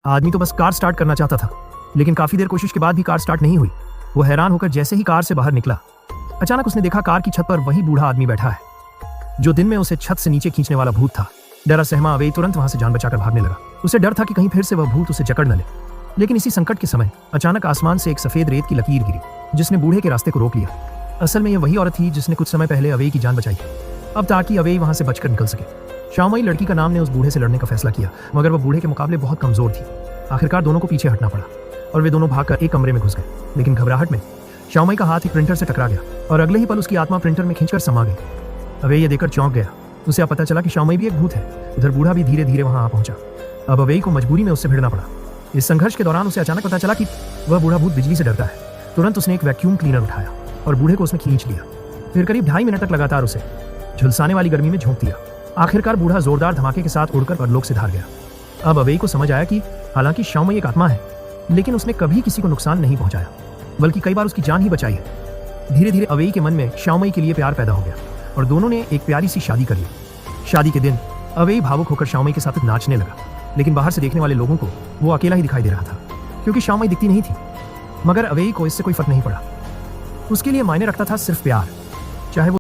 आदमी तो bus car start करना चाहता था, लेकिन काफी देर कोशिश के बाद भी कार स्टार्ट नहीं हुई। वो हैरान होकर जैसे ही कार से बाहर निकला, अचानक उसने देखा कार की छत पर वही बूढ़ा आदमी बैठा है जो दिन में उसे छत से नीचे खींचने वाला भूत था। डरा सहमा अवेई तुरंत वहां से जान बचाकर भागने लगा। उसे डर था कि कहीं फिर से वह भूत उसे जकड़ न ले। लेकिन इसी संकट के समय अचानक आसमान से एक सफेद रेत की लकीर गिरी, जिसने बूढ़े के रास्ते को रोक लिया। असल में यह वही औरत थी जिसने कुछ समय पहले अवेई की जान बचाई, अब ताकि अवेई वहां से बचकर निकल सके। शाओमई लड़की का नाम ने उस बूढ़े से लड़ने का फैसला किया, मगर वह बूढ़े के मुकाबले बहुत कमजोर थी। आखिरकार दोनों को पीछे हटना पड़ा और वे दोनों भागकर एक कमरे में घुस गए। लेकिन घबराहट में शाओमई का हाथ एक प्रिंटर से टकरा गया और अगले ही पल उसकी आत्मा प्रिंटर में खींचकर समा गई। अवेई ये देखकर चौंक गया। उसे अब पता चला कि शाओमई भी एक भूत है। उधर बूढ़ा भी धीरे धीरे वहां आ पहुंचा। अब अवेई को मजबूरी में उससे भिड़ना पड़ा। इस संघर्ष के दौरान उसे अचानक पता चला कि वह बूढ़ा भूत बिजली से डरता है। तुरंत उसने एक वैक्यूम क्लीनर उठाया और बूढ़े को उसमें खींच लिया। फिर करीब 2.5 मिनट तक लगातार उसे झुलसाने वाली गर्मी में झोंक दिया। आखिरकार बूढ़ा जोरदार धमाके के साथ उड़कर परलोक से धार गया। अब अवेई को समझ आया कि हालांकि शाओमई एक आत्मा है, लेकिन उसने कभी किसी को नुकसान नहीं पहुंचाया, बल्कि कई बार उसकी जान ही बचाई है। धीरे धीरे अवेई के मन में शाओमई के लिए प्यार पैदा हो गया और दोनों ने एक प्यारी सी शादी कर ली। शादी के दिन अवेई भावुक होकर शाओमई के साथ नाचने लगा, लेकिन बाहर से देखने वाले लोगों को वो अकेला ही दिखाई दे रहा था, क्योंकि शाओमई दिखती नहीं थी। मगर अवेई को इससे कोई फर्क नहीं पड़ा। उसके लिए मायने रखता था सिर्फ प्यार, चाहे वो